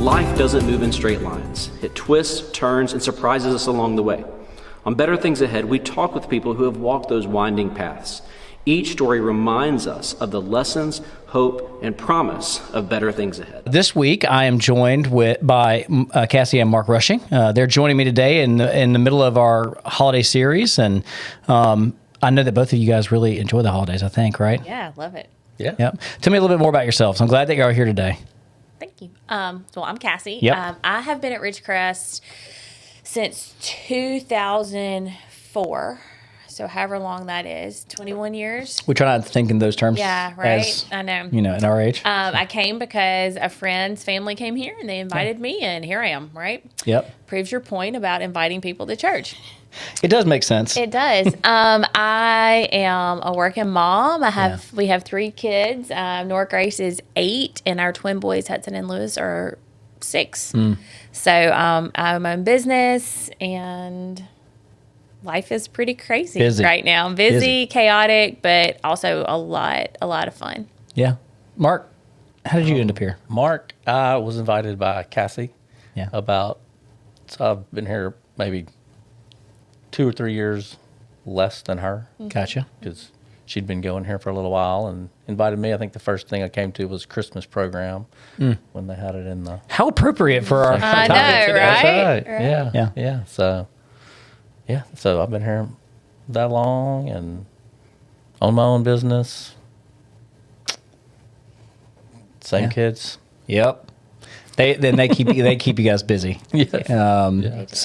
Life doesn't move in straight lines. It twists, turns, and surprises us along the way. On Better Things Ahead, we talk with people who have walked those winding paths. Each story reminds us of the lessons, hope, and promise of better things ahead. This week, I am joined by Kassi and Mark Rushing. They're joining me today in the middle of our holiday series, and I know that both of you guys really enjoy the holidays, I think, right? Yeah, love it. Yeah. Yep. Tell me a little bit more about yourselves. I'm glad that you're here today. Thank you. Well, I'm Kassi. Yep. I have been at Ridgecrest since 2004. So however long that is, 21 years. We try not to think in those terms. Yeah, right. As, I know. You know, at our age. I came because a friend's family came here and they invited me, and here I am, right? Yep. Proves your point about inviting people to church. It does make sense. It does. I am a working mom. We have 3 kids. Nora Grace is 8, and our twin boys, Hudson and Lewis, are 6. So I have my own business, and life is pretty crazy right now. Busy, chaotic, but also a lot of fun. Yeah. Mark, how did you end up here? Mark, I was invited by Kassi. Yeah. So I've been here maybe 2 or 3 years less than her. Gotcha. Because she'd been going here for a little while and invited me. I think the first thing I came to was Christmas program when they had it in the... How appropriate for our I time. know, That's right? right. Yeah. So I've been here that long and own my own business. Same kids. Yep. They keep you guys busy. Yes.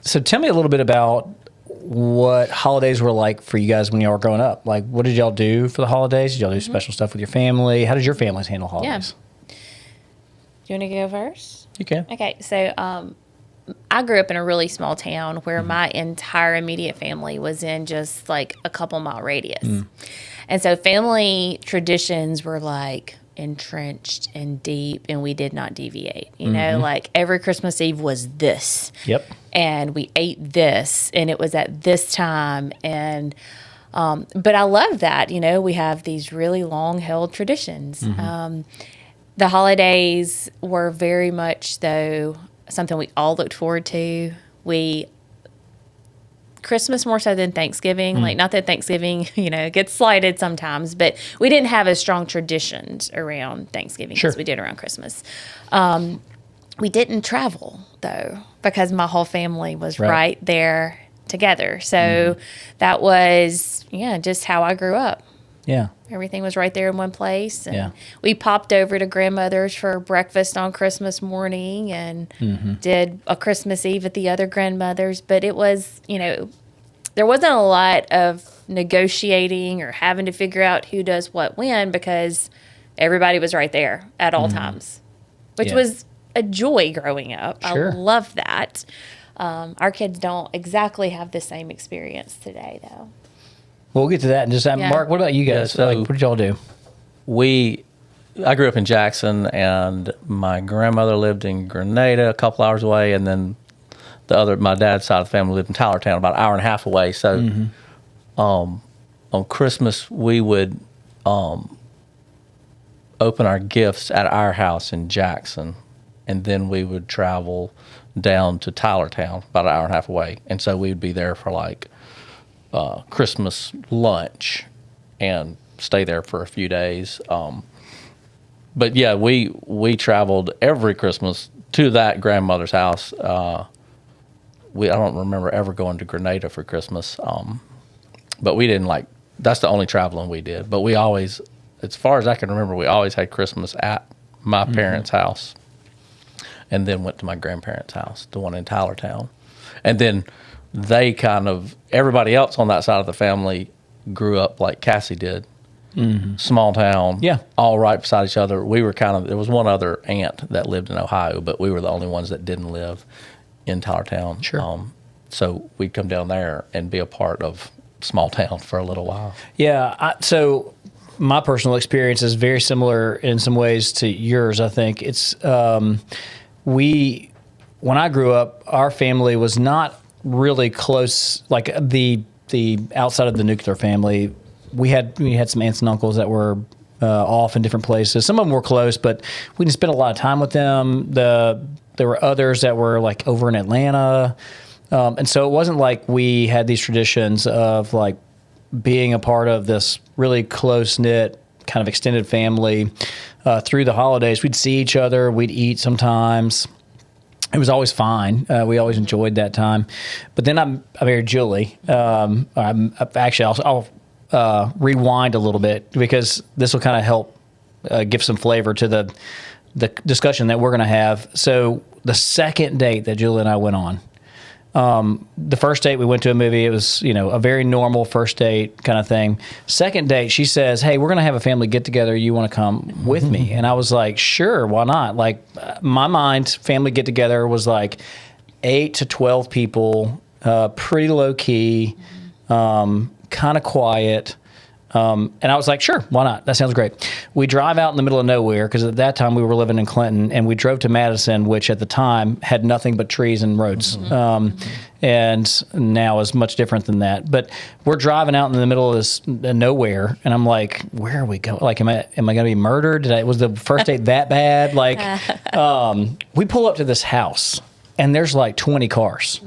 So tell me a little bit about what holidays were like for you guys when y'all were growing up. Like, what did y'all do for the holidays? Did y'all do special stuff with your family? How did your families handle holidays? Do you want to go first? You can. Okay, so I grew up in a really small town where my entire immediate family was in just like a couple mile radius. And so family traditions were like entrenched and deep, and we did not deviate. You know, like every Christmas Eve was this. Yep. And we ate this, and it was at this time. And but I love that. You know, we have these really long held traditions. The holidays were very much, though, something we all looked forward to. Christmas more so than Thanksgiving. Like, not that Thanksgiving, gets slighted sometimes, but we didn't have as strong traditions around Thanksgiving as we did around Christmas. We didn't travel, though, because my whole family was right there together. So that was, just how I grew up. Yeah. Everything was right there in one place. And we popped over to grandmother's for breakfast on Christmas morning and did a Christmas Eve at the other grandmother's. But it was, there wasn't a lot of negotiating or having to figure out who does what when, because everybody was right there at all times, which was a joy growing up. Sure. I love that. Our kids don't exactly have the same experience today, though. We'll get to that in just a second. Mark, what about you guys? Yeah, so what did y'all do? I grew up in Jackson, and my grandmother lived in Grenada, a couple hours away, and then my dad's side of the family lived in Tylertown, about an hour and a half away. So on Christmas, we would open our gifts at our house in Jackson, and then we would travel down to Tylertown, about an hour and a half away. And so we'd be there for like Christmas lunch and stay there for a few days. But yeah, we traveled every Christmas to that grandmother's house. I don't remember ever going to Grenada for Christmas. But we didn't that's the only traveling we did. But we always, as far as I can remember, we always had Christmas at my parents' house, and then went to my grandparents' house, the one in Tylertown. And then everybody else on that side of the family grew up like Kassi did. Small town, all right beside each other. We were there was one other aunt that lived in Ohio, but we were the only ones that didn't live in Tylertown. Sure. So we'd come down there and be a part of small town for a little while. Yeah, so my personal experience is very similar in some ways to yours, I think. It's, when I grew up, our family was not really close, like the outside of the nuclear family. We had some aunts and uncles that were off in different places. Some of them were close, but we didn't spend a lot of time with them. There were others that were like over in Atlanta. And so it wasn't like we had these traditions of like being a part of this really close-knit kind of extended family through the holidays. We'd see each other. We'd eat sometimes. It was always fine. We always enjoyed that time. But then I married Julie. I'll rewind a little bit because this will kind of help give some flavor to the discussion that we're going to have. So the second date that Julie and I went on, the first date we went to a movie, it was, a very normal first date kind of thing. Second date, she says, hey, we're going to have a family get together. You want to come with me? And I was like, sure, why not? Like my mind, family get together was like 8 to 12 people, pretty low key, kind of quiet. And I was like, sure, why not? That sounds great. We drive out in the middle of nowhere because at that time we were living in Clinton, and we drove to Madison, which at the time had nothing but trees and roads. And now is much different than that. But we're driving out in the middle of this nowhere, and I'm like, where are we going? Like, am I going to be murdered? Was the first date that bad? Like, we pull up to this house, and there's like 20 cars.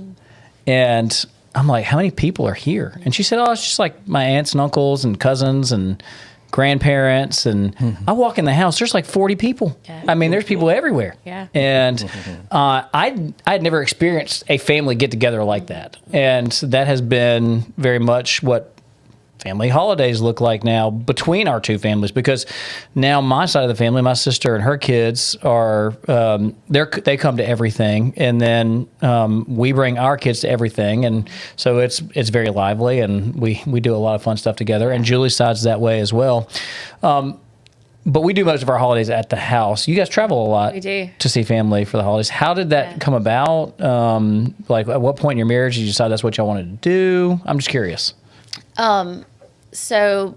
And I'm like, how many people are here? And she said, oh, it's just like my aunts and uncles and cousins and grandparents. And I walk in the house, there's like 40 people. Yeah. I mean, there's people everywhere. Yeah. And I'd never experienced a family get together like that. And that has been very much what family holidays look like now between our two families, because now my side of the family, my sister and her kids are they come to everything, and then we bring our kids to everything, and so it's very lively, and we do a lot of fun stuff together. And Julie's side's that way as well. But we do most of our holidays at the house. You guys travel a lot. We do. To see family for the holidays. How did that come about? Like, at what point in your marriage did you decide that's what y'all wanted to do? I'm just curious. So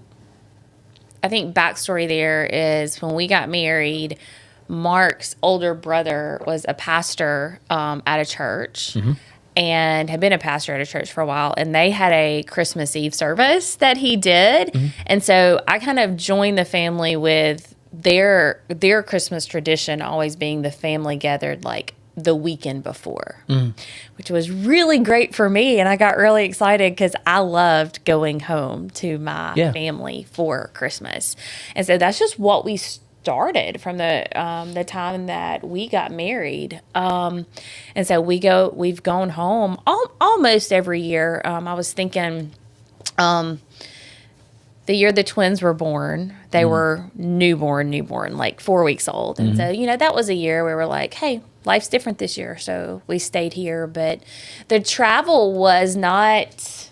I think backstory there is when we got married, Mark's older brother was a pastor at a church and had been a pastor at a church for a while. And they had a Christmas Eve service that he did. And so I kind of joined the family with their Christmas tradition always being the family gathered like the weekend before, which was really great for me. And I got really excited because I loved going home to my family for Christmas. And so that's just what we started from the time that we got married. And so we've gone home almost every year. I was thinking, the year the twins were born, they were newborn, like 4 weeks old. And so, that was a year where we were like, hey, life's different this year. So we stayed here. But the travel was not,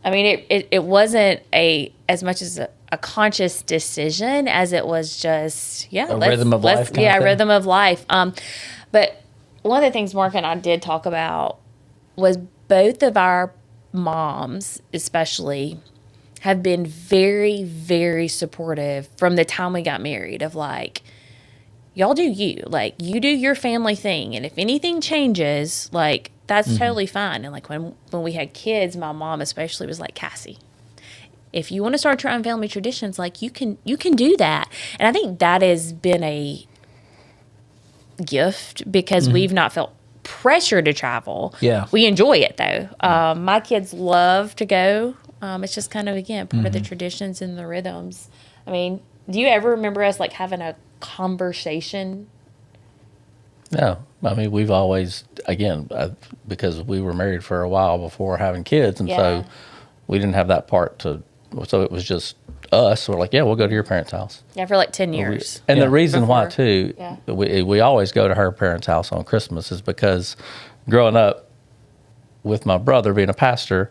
it wasn't as much as a conscious decision as it was just, rhythm of life. Rhythm of life. But one of the things Mark and I did talk about was both of our moms, especially, have been very, very supportive from the time we got married of like, y'all do you. Like, you do your family thing. And if anything changes, like, that's totally fine. And like when we had kids, my mom especially was like, Kassi, if you want to start your own family traditions, like you can do that. And I think that has been a gift because we've not felt pressure to travel. Yeah. We enjoy it though. My kids love to go. It's just kind of, again, part of the traditions and the rhythms. I mean, do you ever remember us like having a conversation? No. I mean, we've always, again, because we were married for a while before having kids. And so we didn't have that part so it was just us. We're like, we'll go to your parents' house. Yeah, for like 10 years. And the reason why, too, we always go to her parents' house on Christmas is because growing up with my brother being a pastor,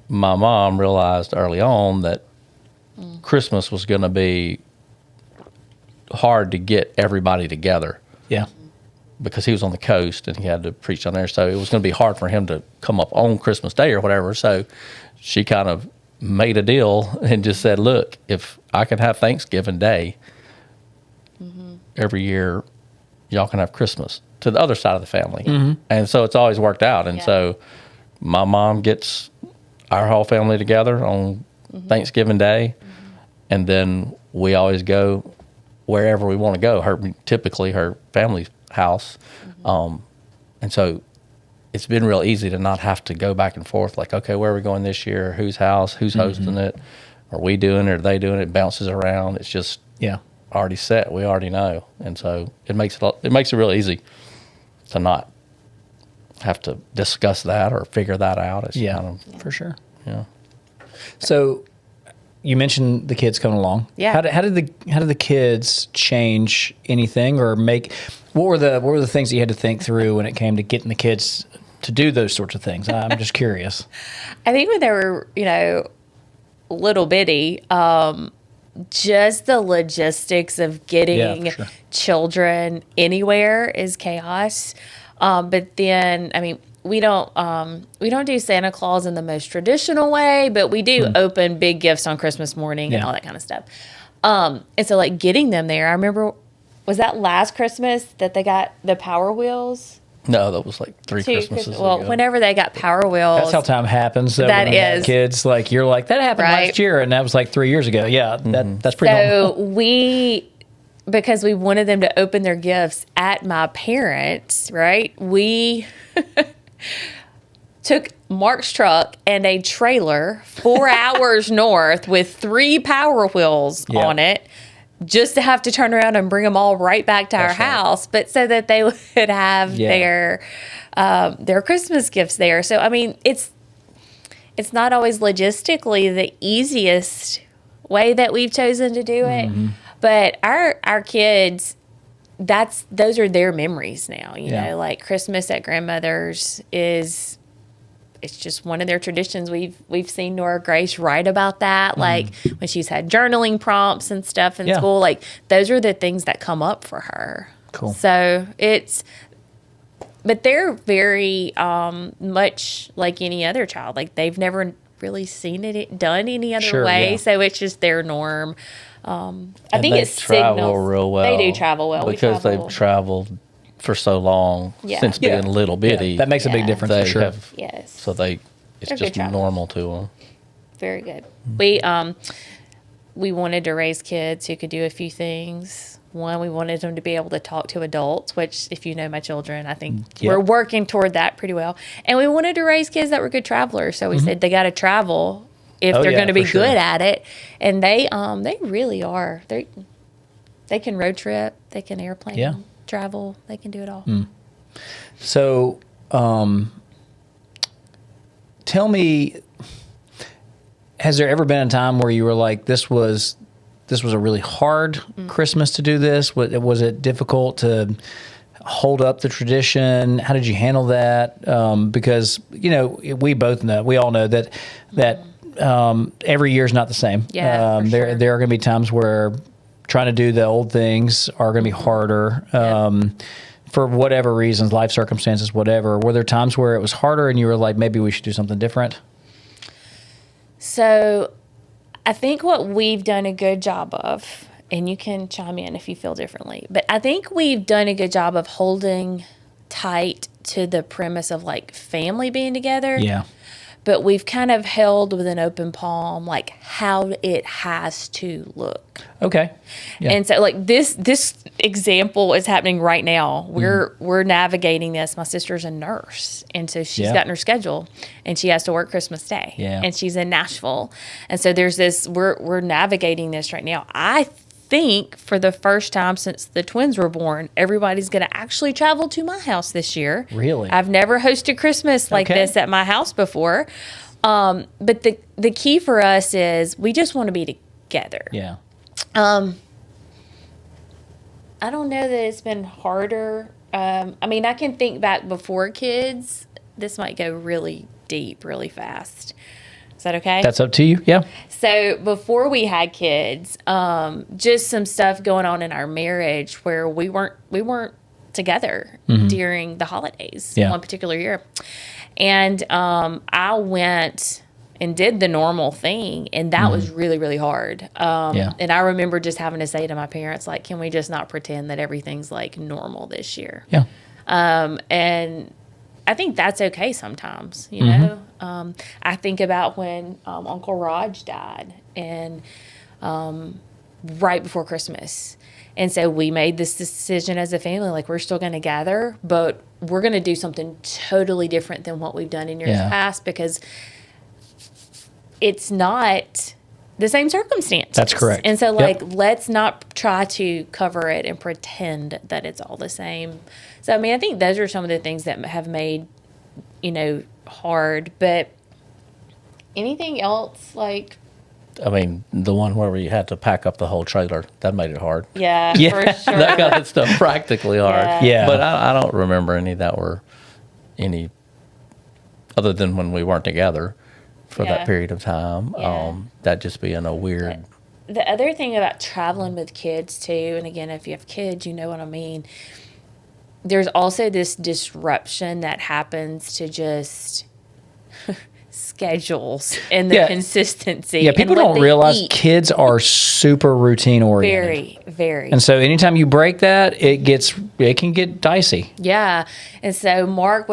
my mom realized early on that Christmas was going to be hard to get everybody together. Yeah. Because he was on the coast and he had to preach on there. So it was going to be hard for him to come up on Christmas Day or whatever. So she kind of made a deal and just said, look, if I can have Thanksgiving Day every year, y'all can have Christmas to the other side of the family. And so it's always worked out. And so my mom gets our whole family together on Thanksgiving Day. and then we always go wherever we want to go. Typically her family's house, and so it's been real easy to not have to go back and forth. Like, okay, where are we going this year? Whose house? Who's hosting it? Are we doing it? Are they doing it? It bounces around. It's just already set. We already know, and so it makes it real easy to not have to discuss that or figure that out. It's kind of, for sure. Yeah. So you mentioned the kids coming along. Yeah. How did the kids change anything or make? What were the things that you had to think through when it came to getting the kids to do those sorts of things? I'm just curious. I think when they were, little bitty, just the logistics of getting children anywhere is chaos. But then, I mean, we don't do Santa Claus in the most traditional way, but we do open big gifts on Christmas morning and all that kind of stuff. And so like getting them there, I remember, was that last Christmas that they got the Power Wheels? No, that was like three Christmases Well, ago. whenever they got Power Wheels. That's how time happens. So That when I have is. kids. Like you're like that happened last year, and that was like 3 years ago. Yeah, that's pretty normal. So because we wanted them to open their gifts at my parents', right? We took Mark's truck and a trailer 4 hours north with 3 Power Wheels on it, just to have to turn around and bring them all right back to our house, but so that they would have their Christmas gifts there. So I mean, it's not always logistically the easiest way that we've chosen to do it, but our kids, those are their memories now. You know, like Christmas at grandmother's it's just one of their traditions. We've seen Nora Grace write about that, like when she's had journaling prompts and stuff in school. Like those are the things that come up for her. Cool. So but they're very much like any other child. Like they've never really seen it done any other way. So it's just their norm. I think it travel real well. They do travel well because they've traveled for so long since being little bitty. That makes a big difference for sure. Yes. So it's just normal to them. Very good. We wanted to raise kids who could do a few things. One, we wanted them to be able to talk to adults, which, if you know my children, I think we're working toward that pretty well. And we wanted to raise kids that were good travelers. So we said they got to travel if they're going to be good at it. And they really are. They can road trip. They can airplane travel. They can do it all. So, tell me, has there ever been a time where you were like, this was a really hard Christmas to do this? Was it difficult to hold up the tradition? How did you handle that? Because, we all know that every year is not the same. Yeah, there are going to be times where trying to do the old things are going to be harder. For whatever reasons, life circumstances, whatever. Were there times where it was harder and you were like, maybe we should do something different? So I think what we've done a good job of, and you can chime in if you feel differently, but I think we've done a good job of holding tight to the premise of like family being together. Yeah. But we've kind of held with an open palm, like how it has to look. Okay. Yeah. And so like this example is happening right now. We're navigating this. My sister's a nurse. And so she's gotten her schedule and she has to work Christmas Day. Yeah. And she's in Nashville. And so there's this, we're navigating this right now. I think for the first time since the twins were born, everybody's going to actually travel to my house this year. Really? I've never hosted Christmas like this at my house before. But the key for us is we just want to be together. Yeah. I don't know that it's been harder. I mean, I can think back before kids. This might go really deep, really fast. Is that okay? That's up to you. Yeah. So before we had kids, just some stuff going on in our marriage where we weren't together during the holidays one particular year. And I went and did the normal thing, and that was really, really hard. And I remember just having to say to my parents, like, can we just not pretend that everything's like normal this year? Yeah. And I think that's okay sometimes, you know. I think about when Uncle Raj died, and right before Christmas. And so we made this decision as a family, like we're still going to gather, but we're going to do something totally different than what we've done in years past, because it's not the same circumstances. That's correct. And so let's not try to cover it and pretend that it's all the same. So, I mean, I think those are some of the things that have made, hard, but anything else like... I mean, the one where we had to pack up the whole trailer, that made it hard. Yeah, Yeah. for sure. That kind of stuff practically hard. Yeah. But I don't remember any that were any other than when we weren't together for that period of time. Yeah. That just being a weird. The other thing about traveling with kids too, and again, if you have kids, you know what I mean. There's also this disruption that happens to just schedules and the consistency. Yeah, people don't realize kids are super routine oriented. Very, very. And so anytime you break that, it can get dicey. Yeah. And so Mark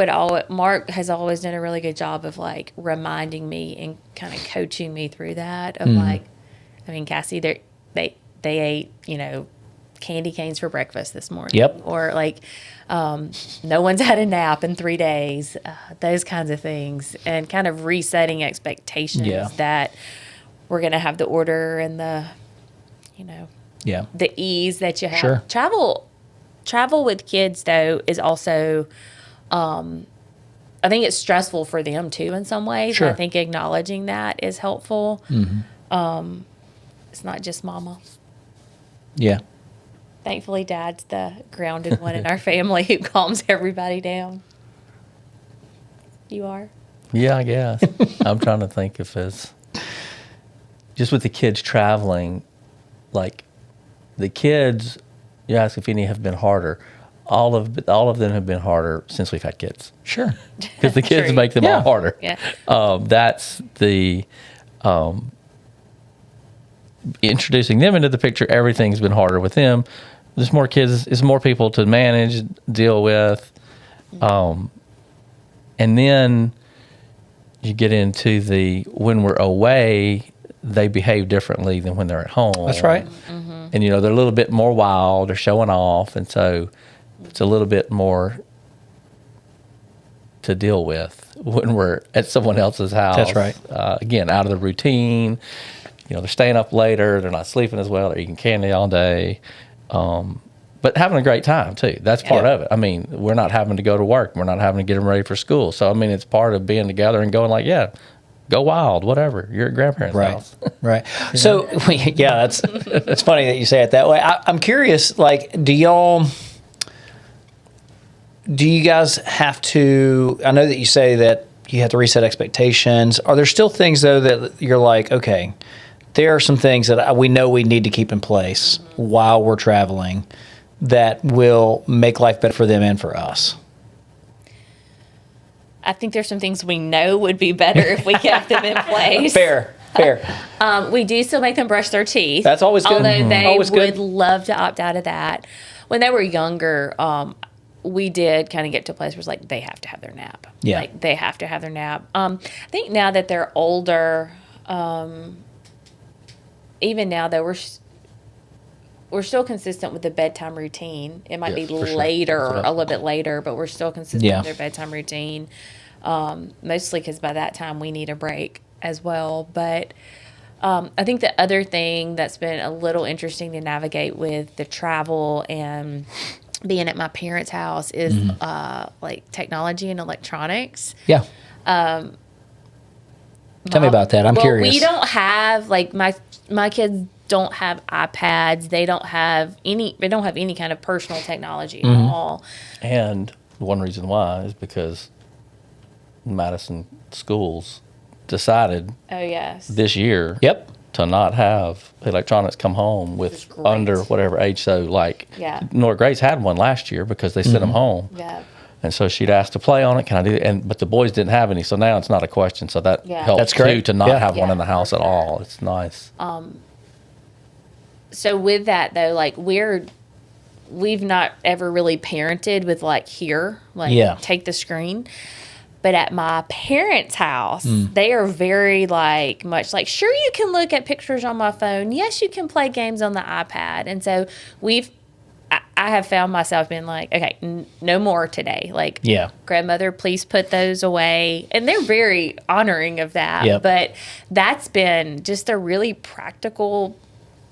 has always done a really good job of like reminding me and kind of coaching me through that of like, I mean, Kassi, they ate, candy canes for breakfast this morning. Yep. Or like, no one's had a nap in 3 days, those kinds of things, and kind of resetting expectations that we're going to have the order and the, the ease that you have. Sure. Travel with kids though is also, I think it's stressful for them too in some ways. Sure. I think acknowledging that is helpful. Mm-hmm. It's not just mama. Yeah. Thankfully, Dad's the grounded one in our family who calms everybody down. You are? Yeah, I guess. I'm trying to think if it's just with the kids traveling, like the kids, you ask if any have been harder. All of them have been harder since we've had kids. Sure. Because the kids True. make them all harder. Yeah. That's the introducing them into the picture. Everything's been harder with them. There's more kids. There's more people to manage, deal with, and then you get into when we're away, they behave differently than when they're at home. That's right. Mm-hmm. And they're a little bit more wild. They're showing off, and so it's a little bit more to deal with when we're at someone else's house. That's right. Again, out of the routine. They're staying up later. They're not sleeping as well. They're eating candy all day. But having a great time, too. That's part of it. I mean, we're not having to go to work. We're not having to get them ready for school. So, I mean, it's part of being together and going like, go wild, whatever. You're at grandparents' house. Right. So, it's funny that you say it that way. I'm curious, like, do you guys have to, I know that you say that you have to reset expectations. Are there still things, though, that you're like, okay, there are some things that we know we need to keep in place while we're traveling that will make life better for them and for us? I think there's some things we know would be better if we kept them in place. Fair. We do still make them brush their teeth. That's always good. Although they Always would good. love to opt out of that. When they were younger, we did kind of get to a place where it's like they have to have their nap. Yeah. Like they have to have their nap. I think now that they're older, even now though we're still consistent with the bedtime routine. It might be later, a little bit later, but we're still consistent with their bedtime routine. Mostly because by that time we need a break as well. But I think the other thing that's been a little interesting to navigate with the travel and being at my parents' house is like technology and electronics. Yeah. Tell me about that. I'm curious. We don't have like my kids don't have iPads. They don't have any kind of personal technology at all. And one reason why is because Madison schools decided this year to not have electronics come home with under whatever age. So Nora Grace had one last year because they sent them home. Yeah. And so she'd asked to play on it. Can I do it? But the boys didn't have any. So now it's not a question. So that helps That's great. too, to not have one in the house at all. It's nice. So with that though, like we've not ever really parented with like take the screen. But at my parents' house, they are very much like, sure, you can look at pictures on my phone. Yes, you can play games on the iPad. And so I have found myself being like, okay, no more today. Like, grandmother, please put those away. And they're very honoring of that. Yep. But that's been just a really practical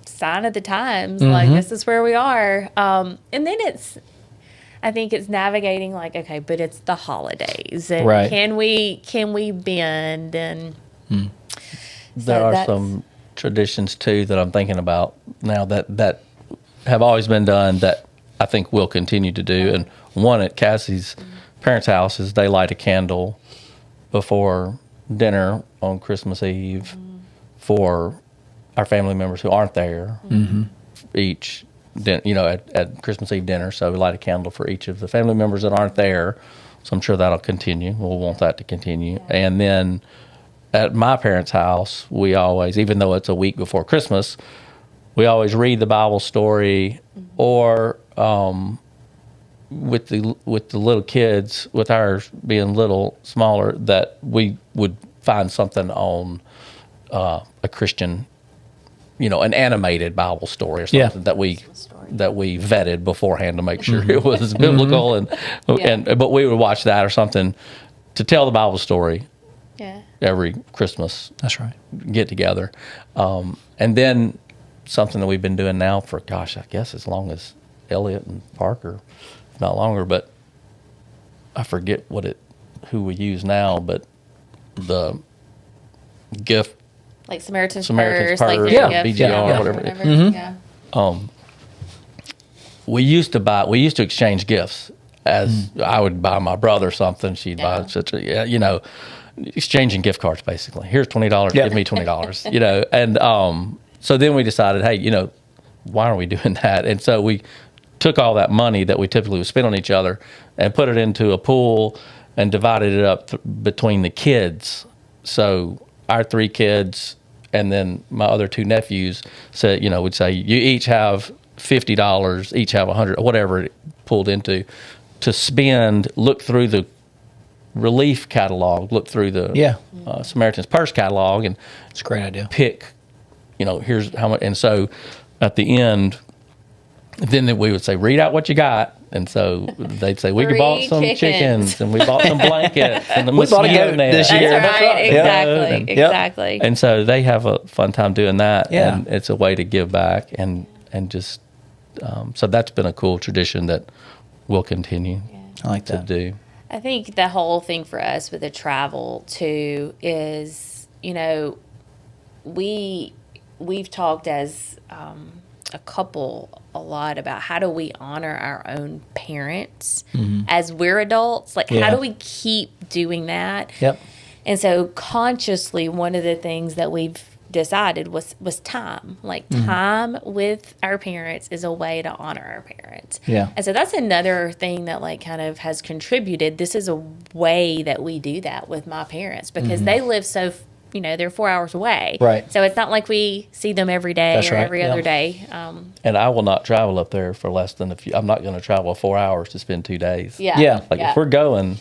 sign of the times. Like, this is where we are. And then I think it's navigating like, okay, but it's the holidays. And right. can we bend? And there are some traditions too that I'm thinking about now that have always been done that I think we'll continue to do. And one at Cassie's parents' house is they light a candle before dinner on Christmas Eve for our family members who aren't there. Each, at Christmas Eve dinner, so we light a candle for each of the family members that aren't there. So I'm sure that'll continue. We'll want that to continue. Yeah. And then at my parents' house, we always, even though it's a week before Christmas, we always read the Bible story, or with the little kids, with ours being little smaller, that we would find something on a Christian, an animated Bible story or something that we vetted beforehand to make sure it was biblical, and but we would watch that or something to tell the Bible story. Yeah. Every Christmas. That's right. Get together, and then something that we've been doing now for I guess as long as Elliot and Parker, if not longer. But I forget who we use now, but the gift. Like Samaritan's Purse, Purse, like BGR, whatever. We used to exchange gifts. As I would buy my brother something, she'd buy exchanging gift cards basically. Here's $20, give me $20, And so then we decided, hey, why aren't we doing that? And so we took all that money that we typically would spend on each other and put it into a pool and divided it up between the kids. So our 3 kids and then my other 2 nephews said, we'd say, you each have $50, each have $100, whatever it pulled into, to spend, look through the relief catalog, look through the Samaritan's Purse catalog, and it's a great idea. Pick, here's how much. And so at the end, then we would say, read out what you got. And so they'd say, we bought some chickens and we bought some blankets and the we bought a goat this year. That's right. Exactly. And so they have a fun time doing that. Yeah. And it's a way to give back and just, so that's been a cool tradition that we'll continue I like that. to do. I think the whole thing for us with the travel too is, we've talked as a couple a lot about how do we honor our own parents as we're adults? Like, how do we keep doing that? Yep. And so consciously, one of the things that we've decided was time. Like, time with our parents is a way to honor our parents. Yeah. And so that's another thing that kind of has contributed. This is a way that we do that with my parents because they live so they're 4 hours away. Right. So it's not like we see them every day That's or right. every other day. And I will not travel up there for less than I'm not going to travel 4 hours to spend 2 days. Yeah. Yeah. If we're going,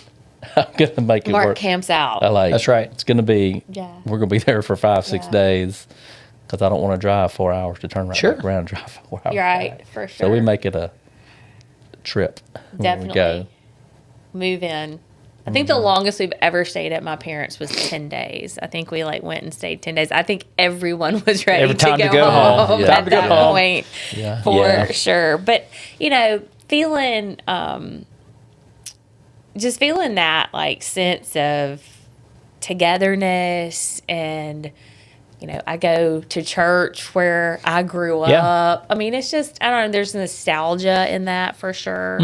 I'm going to make it Mark work. camps out. That's right. It's going to be, we're going to be there for 5-6 Yeah. days because I don't want to drive 4 hours to turn right back around and drive 4 hours. You're right, back. for sure. So we make it a trip when we go. Definitely. Move in. I think the longest we've ever stayed at my parents' was 10 days. I think we went and stayed 10 days. I think everyone was ready to go home at that point for sure. But, feeling, just feeling that sense of togetherness and, I go to church where I grew up. I mean, it's just, I don't know, there's nostalgia in that for sure.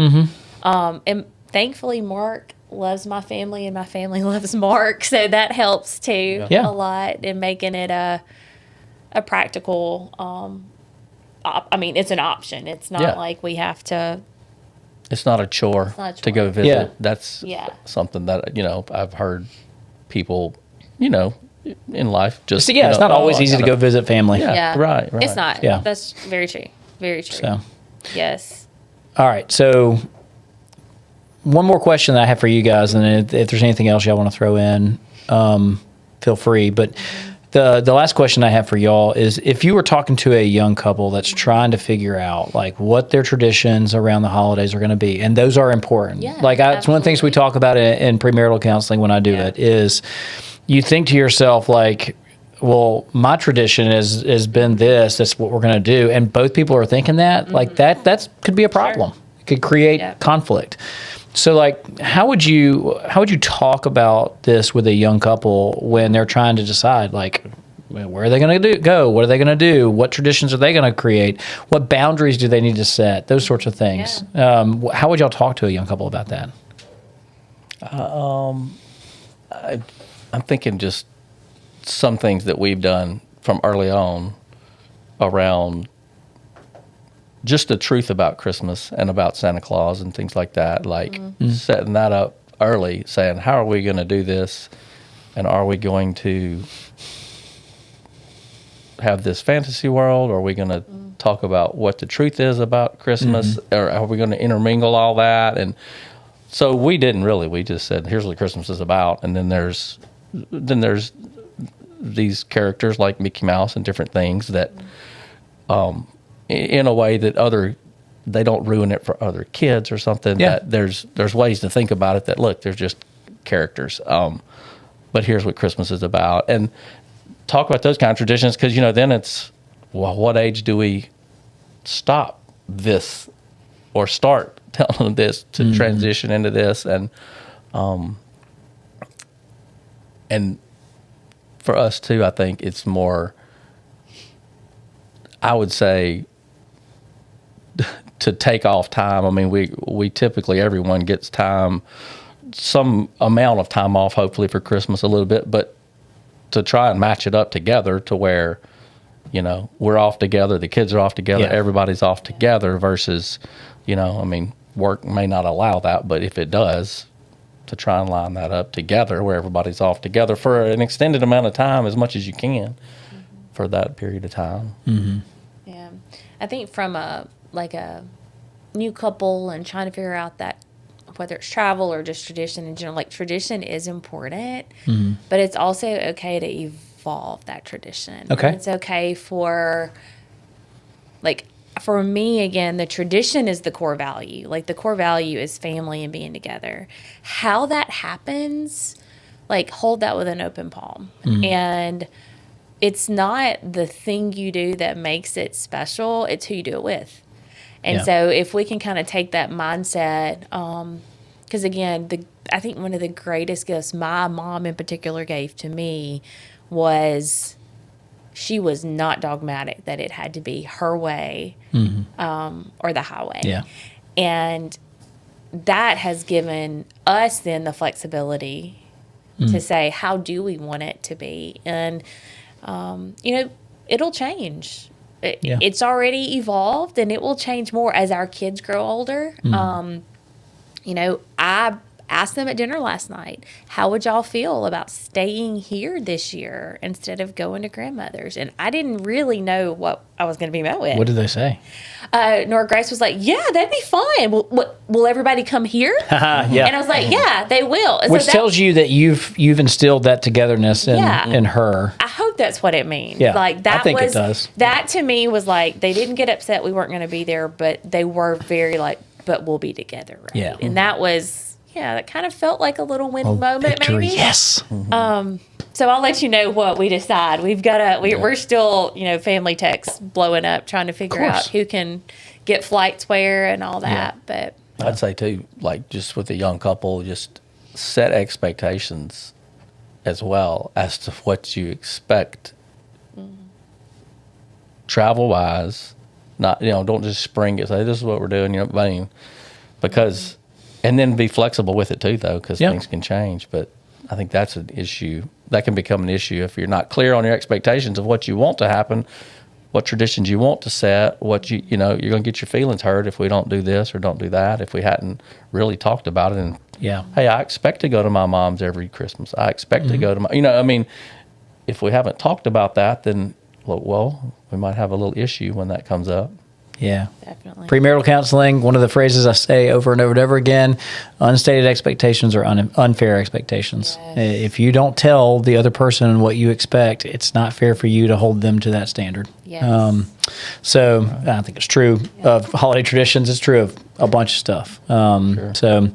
And thankfully, Mark loves my family and my family loves Mark, so that helps too a lot in making it a practical it's an option. It's not like we have to. It's not a chore to go visit. That's something that I've heard people in life just it's not always easy to go visit family. Right. It's not. That's very true. Very true. So yes. all right, so one more question that I have for you guys, and if there's anything else y'all want to throw in, feel free. But the last question I have for y'all is, if you were talking to a young couple that's trying to figure out like what their traditions around the holidays are going to be, and those are important. Yeah, It's one of the things we talk about in premarital counseling when I do it, is you think to yourself like, well, my tradition has been this. That's what we're going to do, and both people are thinking that. Like that could be a problem. Sure. It could create conflict. So, like, how would you talk about this with a young couple when they're trying to decide, like, where are they going to go? What are they going to do? What traditions are they going to create? What boundaries do they need to set? Those sorts of things. Yeah. How would y'all talk to a young couple about that? I'm thinking just some things that we've done from early on around just the truth about Christmas and about Santa Claus and things like that, like setting that up early, saying, how are we going to do this? And are we going to have this fantasy world? Or are we going to talk about what the truth is about Christmas? Or are we going to intermingle all that? And so we didn't really. We just said, here's what Christmas is about. And then there's these characters like Mickey Mouse and different things that in a way that they don't ruin it for other kids or something. Yeah. That there's ways to think about it that, look, they're just characters. But here's what Christmas is about. And talk about those kind of traditions, because, then it's, well, what age do we stop this or start telling them this to transition into this? And for us too, I think it's more, I would say, to take off time. I mean, we typically, everyone gets time, some amount of time off, hopefully for Christmas a little bit, but to try and match it up together to where, we're off together, the kids are off together, everybody's off together versus, work may not allow that, but if it does, to try and line that up together where everybody's off together for an extended amount of time, as much as you can for that period of time. Yeah. I think from a new couple and trying to figure out that, whether it's travel or just tradition in general, like, tradition is important, but it's also okay to evolve that tradition. Okay. And it's okay for me, again, the tradition is the core value. Like, the core value is family and being together. How that happens, hold that with an open palm. And it's not the thing you do that makes it special, it's who you do it with. And so if we can kind of take that mindset, because again, I think one of the greatest gifts my mom in particular gave to me was, she was not dogmatic that it had to be her way or the highway. Yeah. And that has given us then the flexibility to say, how do we want it to be? And, it'll change. It's already evolved, and it will change more as our kids grow older. I asked them at dinner last night, how would y'all feel about staying here this year instead of going to grandmother's? And I didn't really know what I was going to be met with. What did they say? Nora Grace was like, yeah, that'd be fine. Will everybody come here? Yeah. And I was like, yeah, they will. And which tells you that you've instilled that togetherness in her. I hope that's what it means. Yeah, that I think it does. That to me was like, they didn't get upset we weren't going to be there, but they were very but we'll be together, right? Yeah. And that was, that kind of felt like a little win moment, victory. maybe. Yes. So I'll let you know what we decide. We've got we're still, family texts blowing up, trying to figure out who can get flights where and all that. Yeah. But I'd say too, just with a young couple, just set expectations as well as to what you expect travel wise. Not, don't just spring it, say this is what we're doing, because, and then be flexible with it too, though, because things can change. But I think that's an issue. That can become an issue if you're not clear on your expectations of what you want to happen, what traditions you want to set, what you're going to get your feelings hurt if we don't do this or don't do that, if we hadn't really talked about it. And, hey, I expect to go to my mom's every Christmas. I expect to go to my, if we haven't talked about that, then, well, we might have a little issue when that comes up. Yeah. Definitely. Premarital counseling, one of the phrases I say over and over and over again, unstated expectations are unfair expectations. Yes. If you don't tell the other person what you expect, it's not fair for you to hold them to that standard. Yes. So I think it's true of holiday traditions. It's true of a bunch of stuff. So,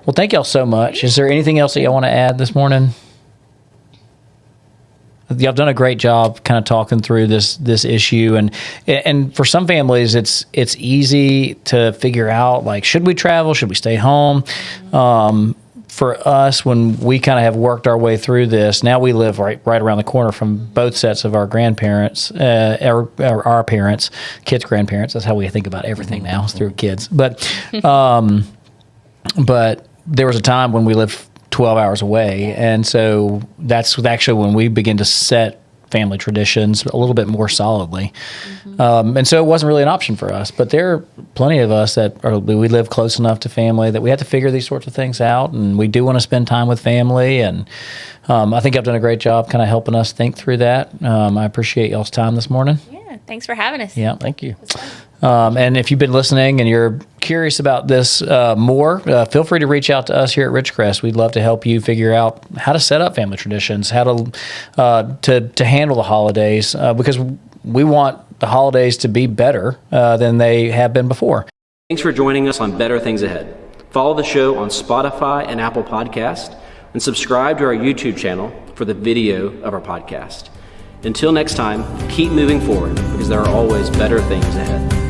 well, thank y'all so much. Is there anything else that y'all want to add this morning? Y'all done a great job kind of talking through this issue, and for some families it's easy to figure out, like, should we travel, should we stay home? For us, when we kind of have worked our way through this, now we live right around the corner from both sets of our grandparents, our parents, kids' grandparents. That's how we think about everything now, is through kids. But there was a time when we lived 12 hours away. And so that's actually when we begin to set family traditions a little bit more solidly. And so it wasn't really an option for us. But there are plenty of us we live close enough to family that we have to figure these sorts of things out. And we do want to spend time with family. And I think I've done a great job kind of helping us think through that. I appreciate y'all's time this morning. Yeah. Thanks for having us. Yeah. Thank you. And if you've been listening and you're curious about this more, feel free to reach out to us here at Ridgecrest. We'd love to help you figure out how to set up family traditions, how to handle the holidays, because we want the holidays to be better than they have been before. Thanks for joining us on Better Things Ahead. Follow the show on Spotify and Apple Podcast, and subscribe to our YouTube channel for the video of our podcast. Until next time, keep moving forward, because there are always better things ahead.